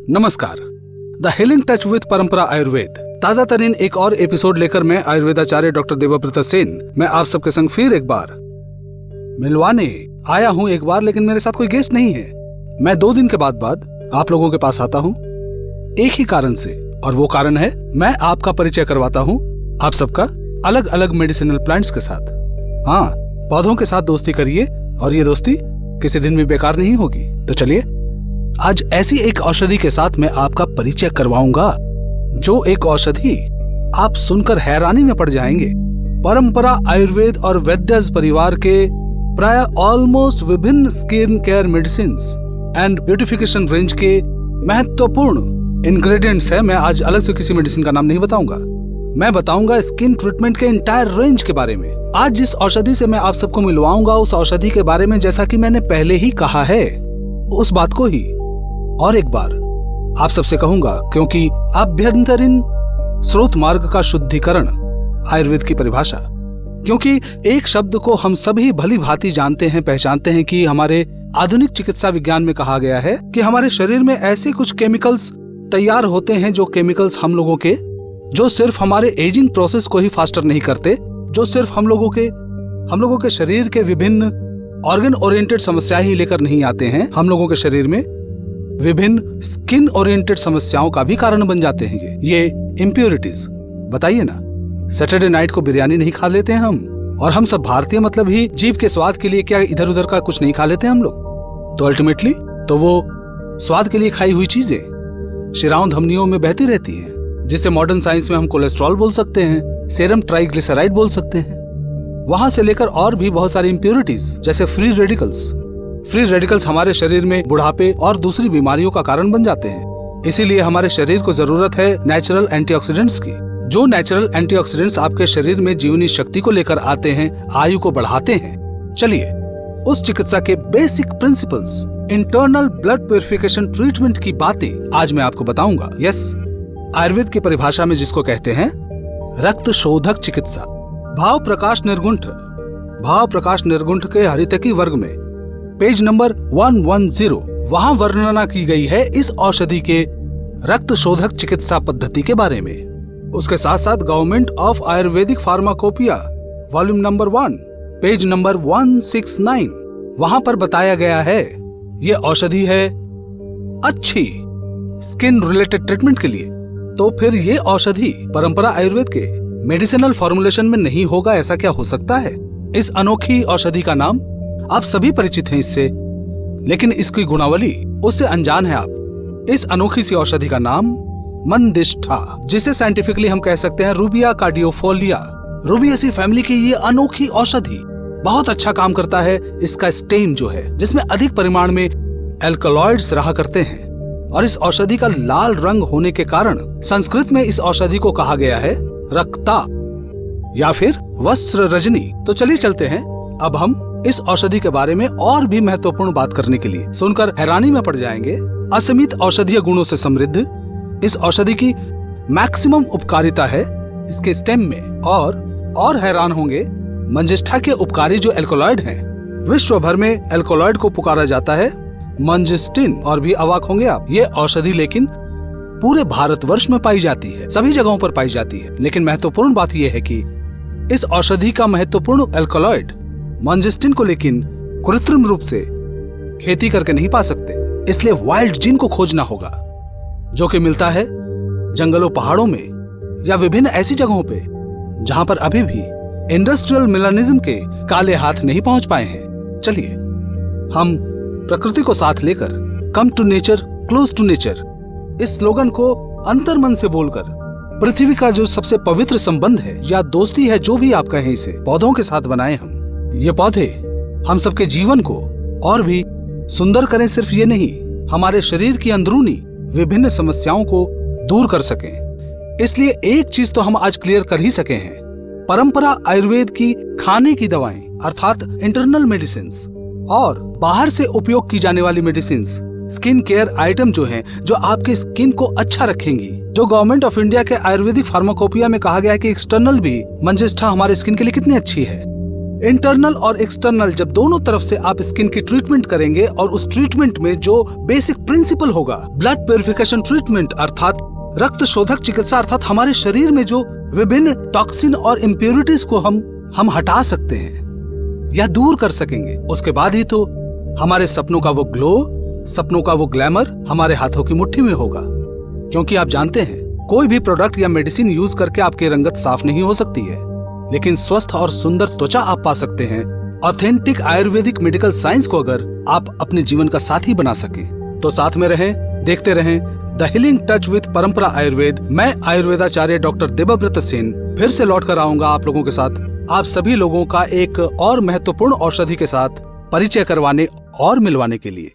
नमस्कार। The healing touch with परंपरा आयुर्वेद ताजा तरीन एक और एपिसोड लेकर मैं आयुर्वेदाचार्य डॉक्टर देवव्रत सेन मैं आप सबके संग फिर एक बार मिलवाने आया हूं एक बार, लेकिन मेरे साथ कोई गेस्ट नहीं है। मैं 2 दिन के बाद आप लोगों के पास आता हूं एक ही कारण से, और वो कारण है मैं आपका परिचय करवाता हूं आप सबका अलग अलग मेडिसिनल प्लांट्स के साथ। हाँ, पौधों के साथ दोस्ती करिए और ये दोस्ती किसी दिन भी बेकार नहीं होगी। तो चलिए, आज ऐसी एक औषधि के साथ मैं आपका परिचय करवाऊंगा जो एक औषधि आप सुनकर हैरानी में पड़ जाएंगे। परंपरा आयुर्वेद और वैद्यज परिवार के प्राय ऑलमोस्ट विभिन्न skin care medicines and beautification range के महत्वपूर्ण इंग्रेडिएंट्स है। मैं आज अलग से किसी मेडिसिन का नाम नहीं बताऊंगा, मैं बताऊंगा स्किन ट्रीटमेंट के इंटायर रेंज के बारे में। आज जिस औषधि से मैं आप सबको मिलवाऊंगा उस औषधि के बारे में, जैसा कि मैंने पहले ही कहा है, उस बात को ही और एक बार आप सबसे कहूंगा, क्योंकि आभ्यंतरीण स्रोत मार्ग का शुद्धिकरण आयुर्वेद की परिभाषा। क्योंकि एक शब्द को हम सभी भली भांति जानते हैं, पहचानते हैं कि हमारे आधुनिक चिकित्सा विज्ञान में कहा गया है कि हमारे शरीर में ऐसे कुछ केमिकल्स तैयार होते हैं, जो केमिकल्स हम लोगों सिर्फ हमारे एजिंग प्रोसेस को ही फास्टर नहीं करते, जो सिर्फ हम लोगों के शरीर के विभिन्न ऑर्गन ओरिएंटेड समस्याएं ही लेकर नहीं आते हैं, हम लोगों के शरीर में विभिन्न स्किन ओरिएंटेड समस्याओं का भी कारण बन जाते हैं। ये इम्प्योरिटीज, बताइए ना, सैटरडे नाइट को बिरयानी नहीं खा लेते हैं हम, और हम सब भारतीय मतलब ही जीभ के स्वाद के लिए क्या इधर उधर का कुछ नहीं खा लेते हैं हम लोग। तो अल्टीमेटली तो वो स्वाद के लिए खाई हुई चीजें शिराओं धमनियों में बहती रहती हैं, जिसे मॉडर्न साइंस में हम कोलेस्ट्रॉल बोल सकते हैं, सेरम ट्राइग्लिसराइड बोल सकते हैं। वहां से लेकर और भी बहुत सारी इम्प्योरिटीज जैसे फ्री रेडिकल्स हमारे शरीर में बुढ़ापे और दूसरी बीमारियों का कारण बन जाते हैं। इसीलिए हमारे शरीर को जरूरत है नेचुरल एंटीऑक्सीडेंट्स की। जो नेचुरल एंटीऑक्सीडेंट्स आपके शरीर में जीवनी शक्ति को लेकर आते हैं, आयु को बढ़ाते हैं। चलिए, उस चिकित्सा के basic principles, internal blood purification treatment की बातें आज मैं आपको बताऊंगा। यस, आयुर्वेद की परिभाषा में जिसको कहते हैं रक्त शोधक चिकित्सा। भाव प्रकाश निर्गुंठ के हरितकी वर्ग में पेज नंबर 110 वहां वर्णना की गई है इस औषधि के रक्त शोधक चिकित्सा पद्धति के बारे में। उसके साथ साथ government of Ayurvedic pharmacopoeia volume number 1 page number 169 वहां पर बताया गया है ये औषधि है अच्छी स्किन रिलेटेड ट्रीटमेंट के लिए। तो फिर ये औषधि परंपरा आयुर्वेद के मेडिसिनल फॉर्मुलेशन में नहीं होगा, ऐसा क्या हो सकता है? इस अनोखी औषधि का नाम आप सभी परिचित हैं इससे, लेकिन इसकी गुणावली उससे अनजान है आप। इस अनोखी सी औषधि का नाम मंदिष्ठा, जिसे साइंटिफिकली हम कह सकते हैं रूबिया कार्डियोफोलिया, रूबियेसी फैमिली की ये अनोखी औषधि बहुत अच्छा काम करता है। इसका स्टेम जो है, जिसमें अधिक परिमाण में एल्कलॉइड्स रहा करते हैं, और इस औषधि का लाल रंग होने के कारण संस्कृत में इस औषधि को कहा गया है रक्ता या फिर वस्त्र रजनी। तो चलिए चलते हैं अब हम इस औषधि के बारे में और भी महत्वपूर्ण बात करने के लिए। सुनकर हैरानी में पड़ जाएंगे। असीमित औषधीय गुणों से समृद्ध इस औषधि की मैक्सिमम उपकारिता है इसके स्टेम में, और हैरान होंगे मंजिष्ठा के उपकारी जो एल्कोलॉइड हैं, विश्व भर में एल्कोलॉइड को पुकारा जाता है मंजिस्टिन। और भी अवाक होंगे आप, ये औषधि लेकिन पूरे भारतवर्ष में पाई जाती है, सभी जगहों पर पाई जाती है। लेकिन महत्वपूर्ण बात यह है कि इस औषधि का महत्वपूर्ण एल्कोलॉइड मंजिस्टिन को लेकिन कृत्रिम रूप से खेती करके नहीं पा सकते, इसलिए वाइल्ड जीन को खोजना होगा, जो कि मिलता है जंगलों, पहाड़ों में या विभिन्न ऐसी जगहों पे जहां पर अभी भी इंडस्ट्रियल मिलानिज्म के काले हाथ नहीं पहुंच पाए हैं। चलिए, हम प्रकृति को साथ लेकर come to nature, close to nature, इस स्लोगन को अंतर्मन से बोलकर पृथ्वी का जो सबसे पवित्र संबंध है या दोस्ती है, जो भी आप कहें, इसे पौधों के साथ बनाए हम। ये पौधे हम सबके जीवन को और भी सुंदर करें, सिर्फ ये नहीं, हमारे शरीर की अंदरूनी विभिन्न समस्याओं को दूर कर सकें। इसलिए एक चीज तो हम आज क्लियर कर ही सके हैं, परंपरा आयुर्वेद की खाने की दवाएं अर्थात इंटरनल मेडिसिन्स और बाहर से उपयोग की जाने वाली मेडिसिन्स, स्किन केयर आइटम जो हैं, जो आपके स्किन को अच्छा रखेंगी, जो गवर्नमेंट ऑफ इंडिया के आयुर्वेदिक फार्माकोपिया में कहा गया है कि एक्सटर्नल भी मंजिष्ठा हमारे स्किन के लिए कितनी अच्छी है, इंटरनल और एक्सटर्नल, जब दोनों तरफ से आप स्किन की ट्रीटमेंट करेंगे और उस ट्रीटमेंट में जो बेसिक प्रिंसिपल होगा, ब्लड प्यूरिफिकेशन ट्रीटमेंट अर्थात रक्त शोधक चिकित्सा, अर्थात हमारे शरीर में जो विभिन्न टॉक्सिन और इम्प्योरिटीज को हम हटा सकते हैं या दूर कर सकेंगे, उसके बाद ही तो हमारे सपनों का वो ग्लो, सपनों का वो ग्लैमर हमारे हाथों की मुट्ठी में होगा। क्योंकि आप जानते हैं, कोई भी प्रोडक्ट या मेडिसिन यूज करके आपकी रंगत साफ नहीं हो सकती है, लेकिन स्वस्थ और सुंदर त्वचा आप पा सकते हैं ऑथेंटिक आयुर्वेदिक मेडिकल साइंस को अगर आप अपने जीवन का साथी बना सके। तो साथ में रहें, देखते रहें द हीलिंग टच विद परंपरा आयुर्वेद। मैं आयुर्वेदाचार्य डॉक्टर देवव्रत सेन फिर से लौट कर आऊंगा आप लोगों के साथ, आप सभी लोगों का एक और महत्वपूर्ण औषधि के साथ परिचय करवाने और मिलवाने के लिए।